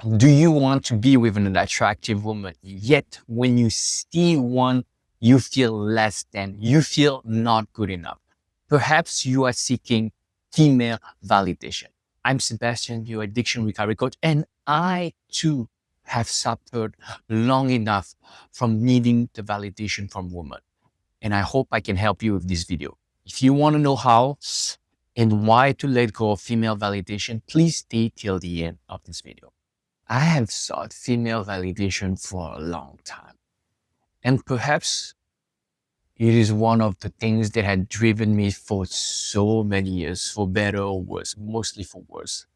Do you want to be with an attractive woman? Yet when you see one, you feel less than, you feel not good enough. Perhaps you are seeking female validation. I'm Sebastian, your addiction recovery coach, and I too have suffered long enough from needing the validation from women. And I hope I can help you with this video. If you want to know how and why to let go of female validation, please stay till the end of this video. I have sought female validation for a long time. And perhaps it is one of the things that had driven me for so many years, for better or worse, mostly for worse.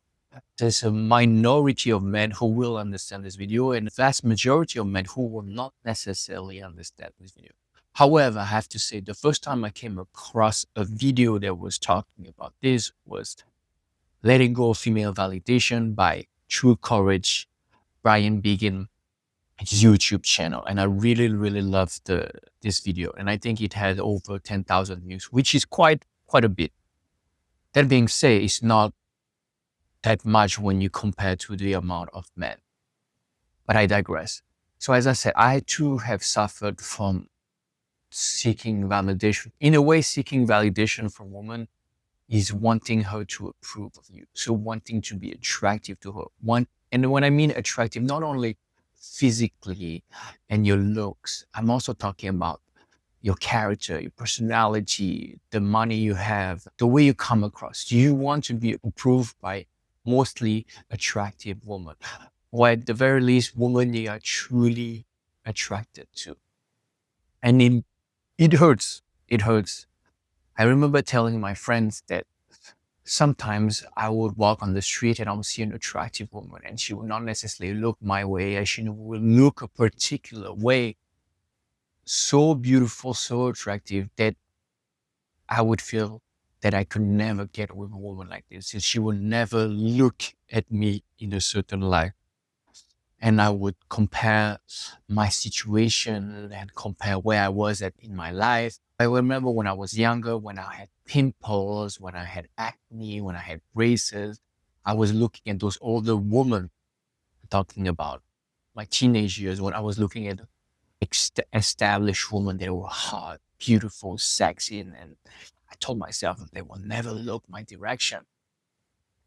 There's a minority of men who will understand this video and a vast majority of men who will not necessarily understand this video. However, I have to say the first time I came across a video that was talking about this was Letting Go of Female Validation by True Courage, Brian Begin, his YouTube channel. And I really, really loved this video. And I think it had over 10,000 views, which is quite a bit. That being said, it's not that much when you compare to the amount of men. But I digress. So as I said, I too have suffered from seeking validation. In a way, seeking validation from women is wanting her to approve of you. So wanting to be attractive to her. And when I mean attractive, not only physically and your looks, I'm also talking about your character, your personality, the money you have, the way you come across. You want to be approved by mostly attractive women, or at the very least, women you are truly attracted to. And it hurts. It hurts. I remember telling my friends that sometimes I would walk on the street and I would see an attractive woman and she would not necessarily look my way, and she would look a particular way, so beautiful, so attractive, that I would feel that I could never get with a woman like this. She would never look at me in a certain light. And I would compare my situation and compare where I was at in my life. I remember when I was younger, when I had pimples, when I had acne, when I had braces, I was looking at those older women, talking about my teenage years, when I was looking at established women that were hot, beautiful, sexy, and I told myself that they will never look my direction.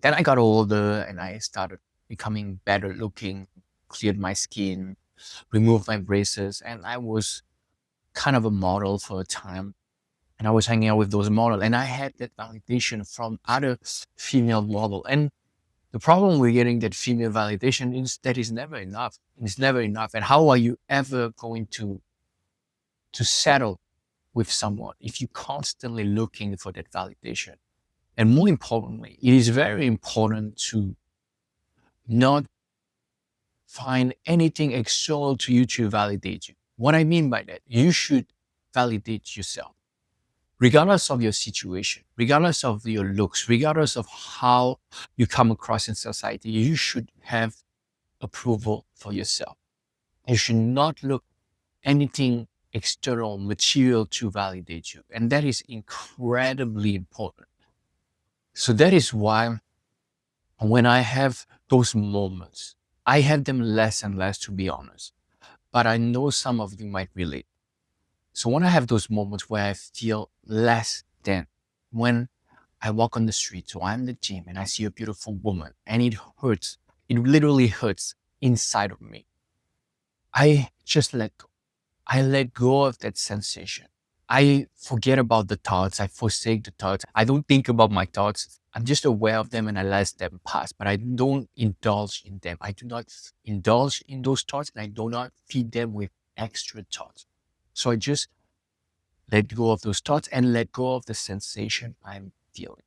Then I got older and I started becoming better looking, cleared my skin, removed my braces, and I was kind of a model for a time. And I was hanging out with those models, and I had that validation from other female models. And the problem with getting that female validation is that it's never enough. It's never enough. And how are you ever going to settle with someone if you're constantly looking for that validation? And more importantly, it is very important to not find anything external to you to validate you. What I mean by that, you should validate yourself. Regardless of your situation, regardless of your looks, regardless of how you come across in society, you should have approval for yourself. You should not look anything external, material to validate you. And that is incredibly important. So that is why when I have those moments, I have them less and less, to be honest, but I know some of you might relate. So when I have those moments where I feel less than, when I walk on the street or I'm in the gym and I see a beautiful woman and it hurts, it literally hurts inside of me, I just let go. I let go of that sensation. I forget about the thoughts. I forsake the thoughts. I don't think about my thoughts. I'm just aware of them and I let them pass, but I don't indulge in them. I do not indulge in those thoughts and I do not feed them with extra thoughts. So I just let go of those thoughts and let go of the sensation I'm feeling.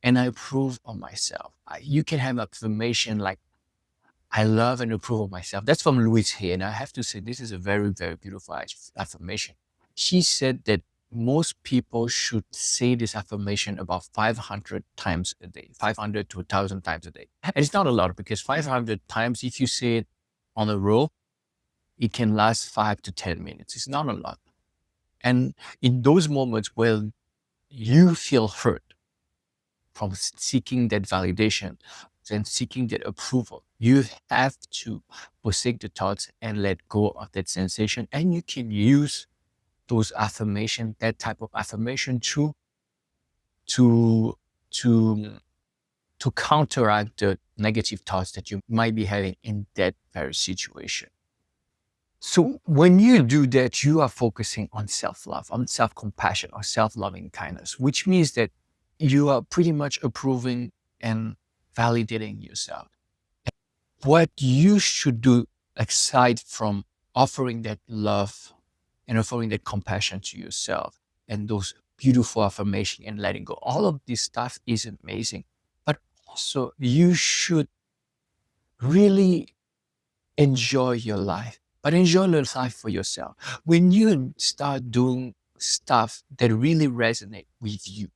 And I approve of myself. You can have affirmation like, I love and approve of myself. That's from Louise Hay. And I have to say, this is a very, very beautiful affirmation. She said that most people should say this affirmation about 500 times a day, 500 to 1,000 times a day. And it's not a lot, because 500 times, if you say it on a row, it can last 5 to 10 minutes. It's not a lot. And in those moments where you feel hurt from seeking that validation, than seeking that approval. You have to forsake the thoughts and let go of that sensation. And you can use those affirmation, that type of affirmation to to to counteract the negative thoughts that you might be having in that very situation. So when you do that, you are focusing on self-love, on self-compassion or self-loving kindness, which means that you are pretty much approving and validating yourself. What you should do, aside from offering that love and offering that compassion to yourself and those beautiful affirmation and letting go, all of this stuff is amazing. But also you should really enjoy your life, but enjoy your life for yourself. When you start doing stuff that really resonate with you,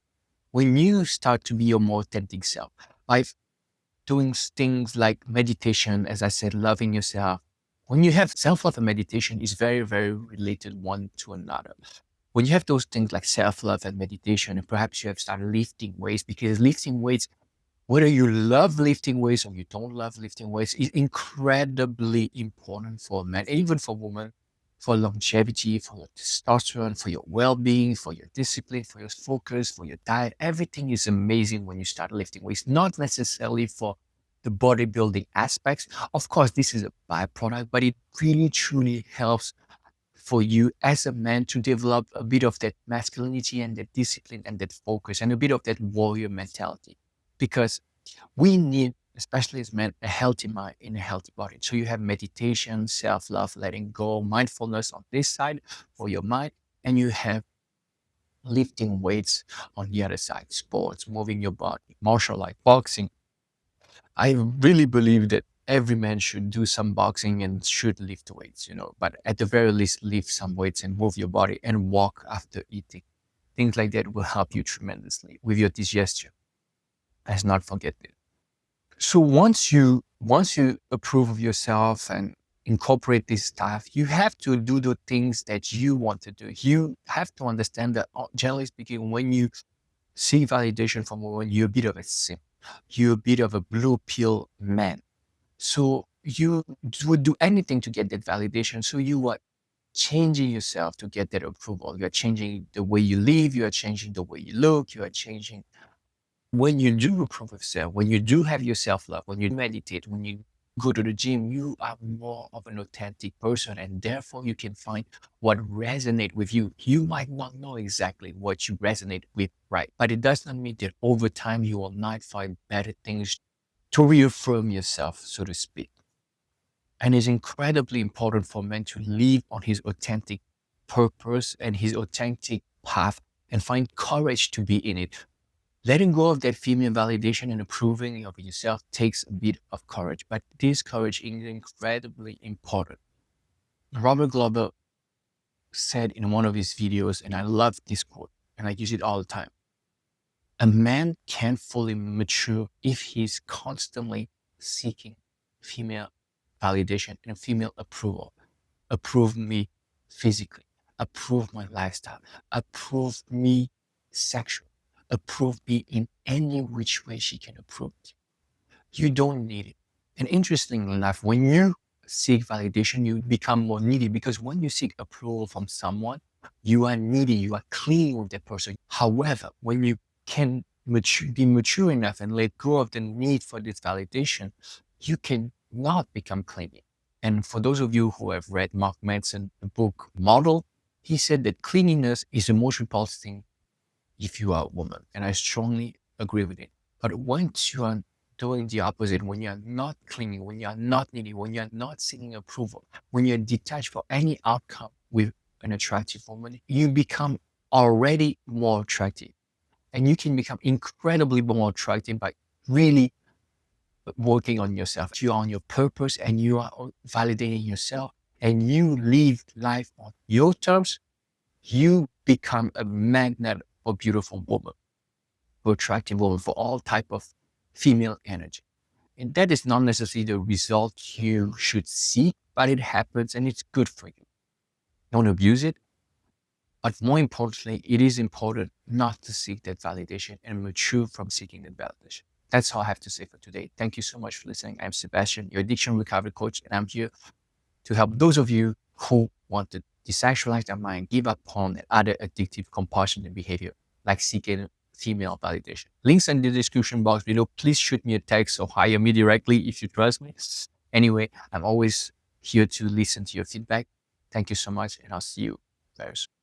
when you start to be your more authentic self, by doing things like meditation, as I said, loving yourself. When you have self-love and meditation is very, very related one to another. When you have those things like self-love and meditation, and perhaps you have started lifting weights, because lifting weights, whether you love lifting weights or you don't love lifting weights, is incredibly important for men, even for women, for longevity, for your testosterone, for your well-being, for your discipline, for your focus, for your diet. Everything is amazing when you start lifting weights, not necessarily for the bodybuilding aspects. Of course, this is a byproduct, but it really truly helps for you as a man to develop a bit of that masculinity and that discipline and that focus and a bit of that warrior mentality. Because we need, especially as men, a healthy mind in a healthy body. So you have meditation, self-love, letting go, mindfulness on this side for your mind, and you have lifting weights on the other side, sports, moving your body, martial art, boxing. I really believe that every man should do some boxing and should lift weights, but at the very least, lift some weights and move your body and walk after eating. Things like that will help you tremendously with your digestion. Let's not forget it. So once you approve of yourself and incorporate this stuff, you have to do the things that you want to do. You have to understand that, generally speaking, when you seek validation from women, you're a bit of a simp. You're a bit of a blue pill man. So you would do anything to get that validation. So you are changing yourself to get that approval. You are changing the way you live. You are changing the way you look. You are changing. When you do approve of self, when you do have your self-love, when you meditate, when you go to the gym, you are more of an authentic person, and therefore you can find what resonate with you. You might not know exactly what you resonate with, right? But it does not mean that over time you will not find better things to reaffirm yourself, so to speak. And it's incredibly important for men to live on his authentic purpose and his authentic path and find courage to be in it. Letting go of that female validation and approving of yourself takes a bit of courage, but this courage is incredibly important. Robert Glover said in one of his videos, and I love this quote, and I use it all the time. A man can't fully mature if he's constantly seeking female validation and female approval. Approve me physically, approve my lifestyle, approve me sexually, approve me in any which way she can approve it. You don't need it. And interestingly enough, when you seek validation, you become more needy, because when you seek approval from someone, you are needy, you are clingy with that person. However, when you can be mature enough and let go of the need for this validation, you can not become clingy. And for those of you who have read Mark Manson's book Model, he said that clinginess is the most repulsive thing if you are a woman. And I strongly agree with it. But once you are doing the opposite, when you are not clingy, when you are not needy, when you are not seeking approval, when you're detached for any outcome with an attractive woman, you become already more attractive. And you can become incredibly more attractive by really working on yourself. You're on your purpose and you are validating yourself and you live life on your terms. You become a magnet for beautiful women, for attractive women, for all type of female energy. And that is not necessarily the result you should seek, but it happens and it's good for you. Don't abuse it. But more importantly, it is important not to seek that validation and mature from seeking that validation. That's all I have to say for today. Thank you so much for listening. I'm Sebastian, your addiction recovery coach, and I'm here to help those of you who want to desexualize their mind, give up porn and other addictive compulsion and behavior, like seeking female validation. Links in the description box below. Please shoot me a text or hire me directly if you trust me. Anyway, I'm always here to listen to your feedback. Thank you so much, and I'll see you very soon.